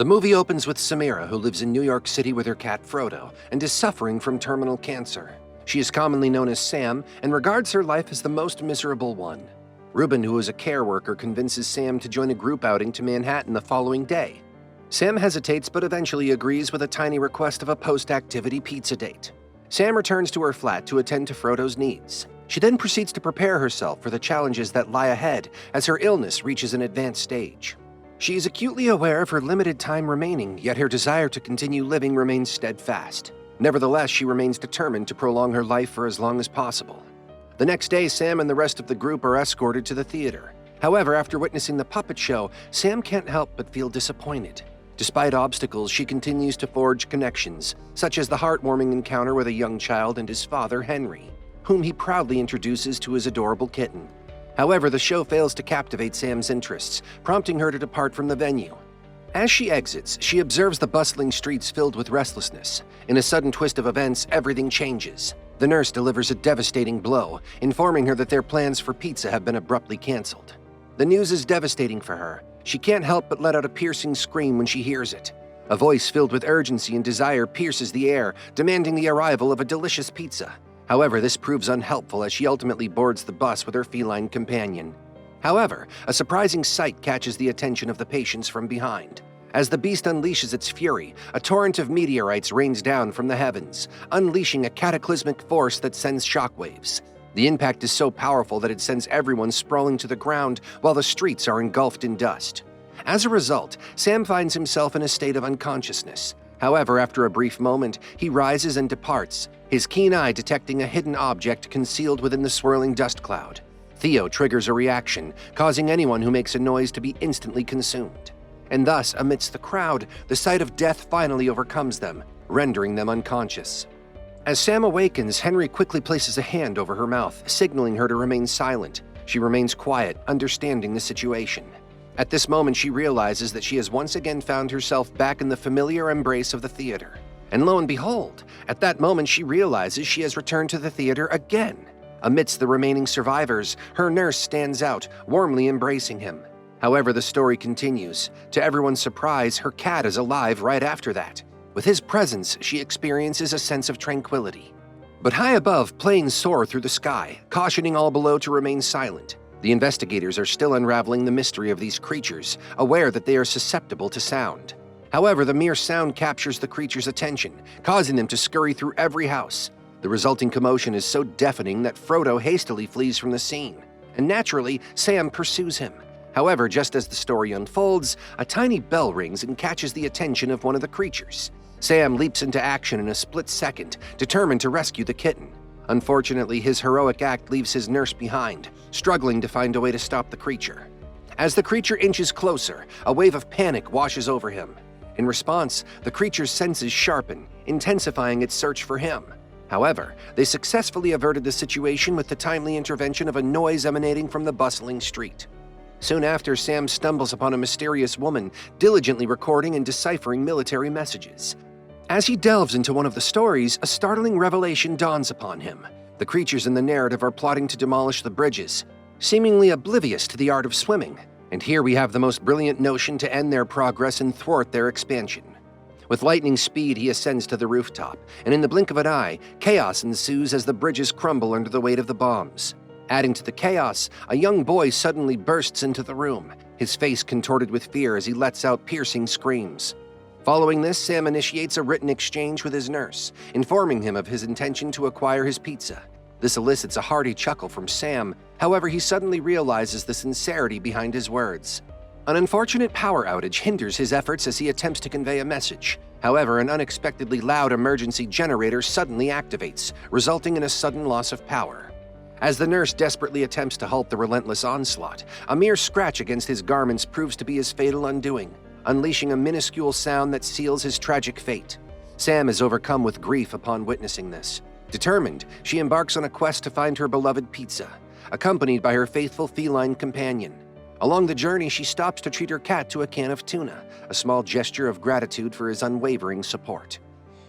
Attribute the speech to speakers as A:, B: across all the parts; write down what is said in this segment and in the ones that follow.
A: The movie opens with Samira, who lives in New York City with her cat Frodo and is suffering from terminal cancer. She is commonly known as Sam and regards her life as the most miserable one. Ruben, who is a care worker, convinces Sam to join a group outing to Manhattan the following day. Sam hesitates but eventually agrees with a tiny request of a post-activity pizza date. Sam returns to her flat to attend to Frodo's needs. She then proceeds to prepare herself for the challenges that lie ahead as her illness reaches an advanced stage. She is acutely aware of her limited time remaining, yet her desire to continue living remains steadfast. Nevertheless, she remains determined to prolong her life for as long as possible. The next day, Sam and the rest of the group are escorted to the theater. However, after witnessing the puppet show, Sam can't help but feel disappointed. Despite obstacles, she continues to forge connections, such as the heartwarming encounter with a young child and his father, Henry, whom he proudly introduces to his adorable kitten. However, the show fails to captivate Sam's interests, prompting her to depart from the venue. As she exits, she observes the bustling streets filled with restlessness. In a sudden twist of events, everything changes. The nurse delivers a devastating blow, informing her that their plans for pizza have been abruptly canceled. The news is devastating for her. She can't help but let out a piercing scream when she hears it. A voice filled with urgency and desire pierces the air, demanding the arrival of a delicious pizza. However, this proves unhelpful as she ultimately boards the bus with her feline companion. However, a surprising sight catches the attention of the patients from behind. As the beast unleashes its fury, a torrent of meteorites rains down from the heavens, unleashing a cataclysmic force that sends shockwaves. The impact is so powerful that it sends everyone sprawling to the ground while the streets are engulfed in dust. As a result, Sam finds himself in a state of unconsciousness. However, after a brief moment, he rises and departs, his keen eye detecting a hidden object concealed within the swirling dust cloud. Theo triggers a reaction, causing anyone who makes a noise to be instantly consumed. And thus, amidst the crowd, the sight of death finally overcomes them, rendering them unconscious. As Sam awakens, Henry quickly places a hand over her mouth, signaling her to remain silent. She remains quiet, understanding the situation. At this moment, she realizes that she has once again found herself back in the familiar embrace of the theater. And lo and behold, at that moment she realizes she has returned to the theater again. Amidst the remaining survivors, her nurse stands out, warmly embracing him. However, the story continues. To everyone's surprise, her cat is alive right after that. With his presence, she experiences a sense of tranquility. But high above, planes soar through the sky, cautioning all below to remain silent. The investigators are still unraveling the mystery of these creatures, aware that they are susceptible to sound. However, the mere sound captures the creature's attention, causing them to scurry through every house. The resulting commotion is so deafening that Frodo hastily flees from the scene, and naturally, Sam pursues him. However, just as the story unfolds, a tiny bell rings and catches the attention of one of the creatures. Sam leaps into action in a split second, determined to rescue the kitten. Unfortunately, his heroic act leaves his nurse behind, struggling to find a way to stop the creature. As the creature inches closer, a wave of panic washes over him. In response, the creature's senses sharpen, intensifying its search for him. However, they successfully averted the situation with the timely intervention of a noise emanating from the bustling street. Soon after, Sam stumbles upon a mysterious woman diligently recording and deciphering military messages. As he delves into one of the stories, a startling revelation dawns upon him. The creatures in the narrative are plotting to demolish the bridges, seemingly oblivious to the art of swimming. And here we have the most brilliant notion to end their progress and thwart their expansion. With lightning speed, he ascends to the rooftop, and in the blink of an eye, chaos ensues as the bridges crumble under the weight of the bombs. Adding to the chaos, a young boy suddenly bursts into the room, his face contorted with fear as he lets out piercing screams. Following this, Sam initiates a written exchange with his nurse, informing him of his intention to acquire his pizza. This elicits a hearty chuckle from Sam. However, he suddenly realizes the sincerity behind his words. An unfortunate power outage hinders his efforts as he attempts to convey a message. However, an unexpectedly loud emergency generator suddenly activates, resulting in a sudden loss of power. As the nurse desperately attempts to halt the relentless onslaught, a mere scratch against his garments proves to be his fatal undoing, unleashing a minuscule sound that seals his tragic fate. Sam is overcome with grief upon witnessing this. Determined, she embarks on a quest to find her beloved pizza, accompanied by her faithful feline companion. Along the journey, she stops to treat her cat to a can of tuna, a small gesture of gratitude for his unwavering support.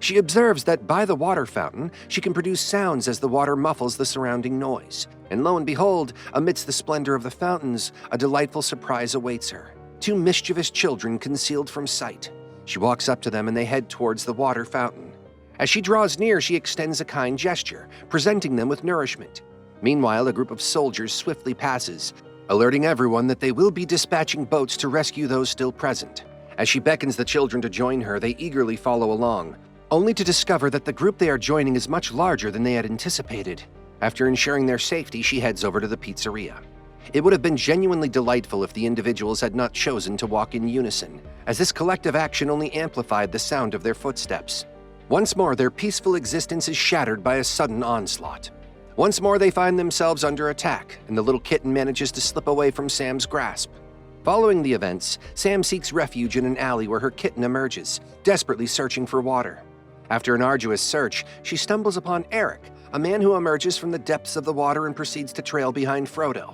A: She observes that by the water fountain, she can produce sounds as the water muffles the surrounding noise. And lo and behold, amidst the splendor of the fountains, a delightful surprise awaits her. Two mischievous children concealed from sight. She walks up to them and they head towards the water fountain. As she draws near, she extends a kind gesture, presenting them with nourishment. Meanwhile, a group of soldiers swiftly passes, alerting everyone that they will be dispatching boats to rescue those still present. As she beckons the children to join her, they eagerly follow along, only to discover that the group they are joining is much larger than they had anticipated. After ensuring their safety, she heads over to the pizzeria. It would have been genuinely delightful if the individuals had not chosen to walk in unison, as this collective action only amplified the sound of their footsteps. Once more, their peaceful existence is shattered by a sudden onslaught. Once more, they find themselves under attack, and the little kitten manages to slip away from Sam's grasp. Following the events, Sam seeks refuge in an alley where her kitten emerges, desperately searching for water. After an arduous search, she stumbles upon Eric, a man who emerges from the depths of the water and proceeds to trail behind Frodo.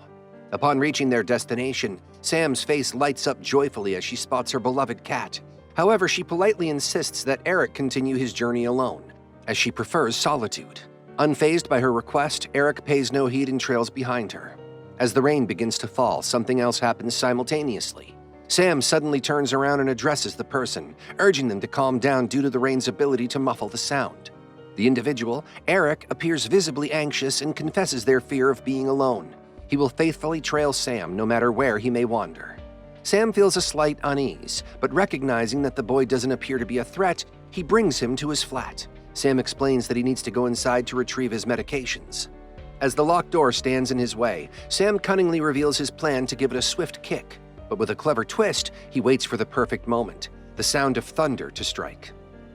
A: Upon reaching their destination, Sam's face lights up joyfully as she spots her beloved cat. However, she politely insists that Eric continue his journey alone, as she prefers solitude. Unfazed by her request, Eric pays no heed and trails behind her. As the rain begins to fall, something else happens simultaneously. Sam suddenly turns around and addresses the person, urging them to calm down due to the rain's ability to muffle the sound. The individual, Eric, appears visibly anxious and confesses their fear of being alone. He will faithfully trail Sam no matter where he may wander. Sam feels a slight unease, but recognizing that the boy doesn't appear to be a threat, he brings him to his flat. Sam explains that he needs to go inside to retrieve his medications. As the locked door stands in his way, Sam cunningly reveals his plan to give it a swift kick. But with a clever twist, he waits for the perfect moment, the sound of thunder to strike.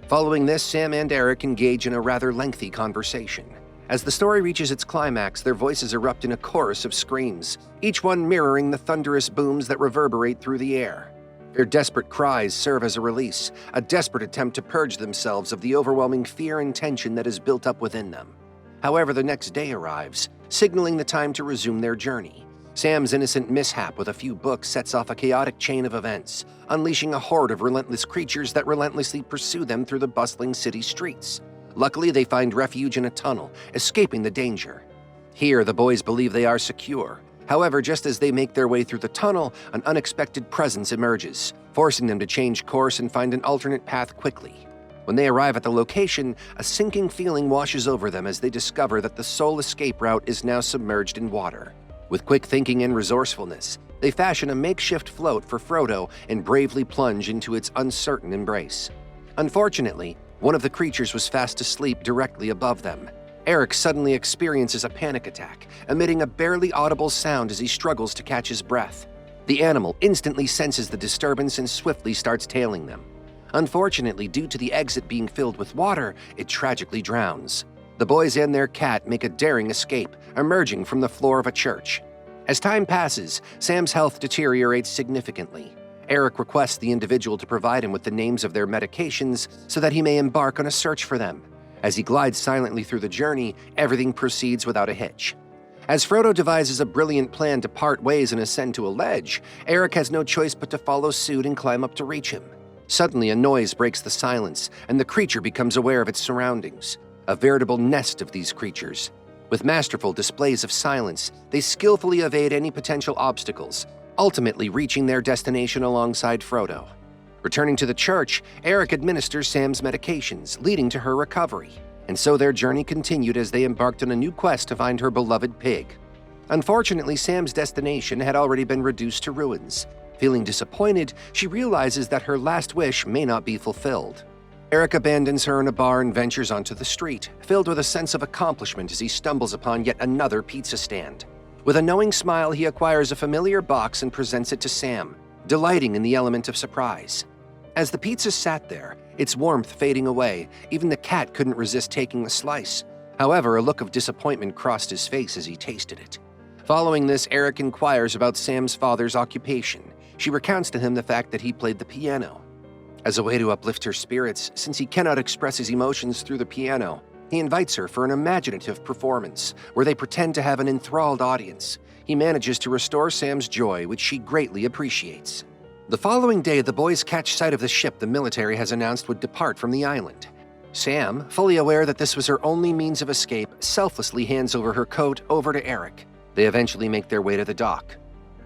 A: Following this, Sam and Eric engage in a rather lengthy conversation. As the story reaches its climax, their voices erupt in a chorus of screams, each one mirroring the thunderous booms that reverberate through the air. Their desperate cries serve as a release, a desperate attempt to purge themselves of the overwhelming fear and tension that is built up within them. However, the next day arrives, signaling the time to resume their journey. Sam's innocent mishap with a few books sets off a chaotic chain of events, unleashing a horde of relentless creatures that relentlessly pursue them through the bustling city streets. Luckily, they find refuge in a tunnel, escaping the danger. Here, the boys believe they are secure. However, just as they make their way through the tunnel, an unexpected presence emerges, forcing them to change course and find an alternate path quickly. When they arrive at the location, a sinking feeling washes over them as they discover that the sole escape route is now submerged in water. With quick thinking and resourcefulness, they fashion a makeshift float for Frodo and bravely plunge into its uncertain embrace. Unfortunately, one of the creatures was fast asleep directly above them. Eric suddenly experiences a panic attack, emitting a barely audible sound as he struggles to catch his breath. The animal instantly senses the disturbance and swiftly starts tailing them. Unfortunately, due to the exit being filled with water, it tragically drowns. The boys and their cat make a daring escape, emerging from the floor of a church. As time passes, Sam's health deteriorates significantly. Eric requests the individual to provide him with the names of their medications so that he may embark on a search for them. As he glides silently through the journey, everything proceeds without a hitch. As Frodo devises a brilliant plan to part ways and ascend to a ledge, Eric has no choice but to follow suit and climb up to reach him. Suddenly, a noise breaks the silence, and the creature becomes aware of its surroundings. A veritable nest of these creatures. With masterful displays of silence, they skillfully evade any potential obstacles, ultimately reaching their destination alongside Frodo. Returning to the church, Eric administers Sam's medications, leading to her recovery. And so their journey continued as they embarked on a new quest to find her beloved pig. Unfortunately, Sam's destination had already been reduced to ruins. Feeling disappointed, she realizes that her last wish may not be fulfilled. Eric abandons her in a bar and ventures onto the street, filled with a sense of accomplishment as he stumbles upon yet another pizza stand. With a knowing smile, he acquires a familiar box and presents it to Sam, delighting in the element of surprise. As the pizza sat there, its warmth fading away, even the cat couldn't resist taking a slice. However, a look of disappointment crossed his face as he tasted it. Following this, Eric inquires about Sam's father's occupation. She recounts to him the fact that he played the piano. As a way to uplift her spirits, since he cannot express his emotions through the piano, he invites her for an imaginative performance where they pretend to have an enthralled audience. He manages to restore Sam's joy, which she greatly appreciates. The following day, the boys catch sight of the ship the military has announced would depart from the island. Sam, fully aware that this was her only means of escape, selflessly hands over her coat over to Eric. They eventually make their way to the dock.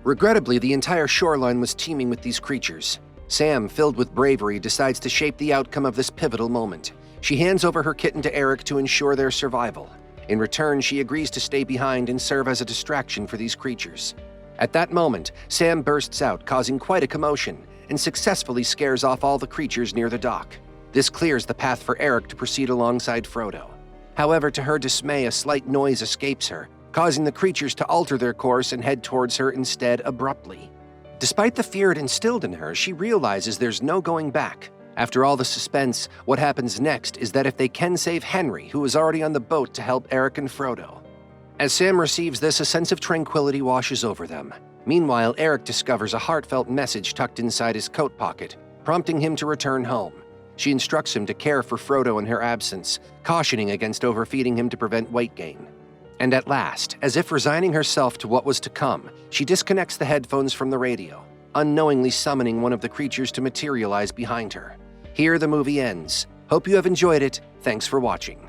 A: Regrettably, the entire shoreline was teeming with these creatures. Sam, filled with bravery, decides to shape the outcome of this pivotal moment. She hands over her kitten to Eric to ensure their survival. In return, she agrees to stay behind and serve as a distraction for these creatures. At that moment, Sam bursts out, causing quite a commotion, and successfully scares off all the creatures near the dock. This clears the path for Eric to proceed alongside Frodo. However, to her dismay, a slight noise escapes her, causing the creatures to alter their course and head towards her instead abruptly. Despite the fear it instilled in her, she realizes there's no going back. After all the suspense, what happens next is that if they can save Henry, who is already on the boat to help Eric and Frodo. As Sam receives this, a sense of tranquility washes over them. Meanwhile, Eric discovers a heartfelt message tucked inside his coat pocket, prompting him to return home. She instructs him to care for Frodo in her absence, cautioning against overfeeding him to prevent weight gain. And at last, as if resigning herself to what was to come, she disconnects the headphones from the radio, unknowingly summoning one of the creatures to materialize behind her. Here the movie ends. Hope you have enjoyed it. Thanks for watching.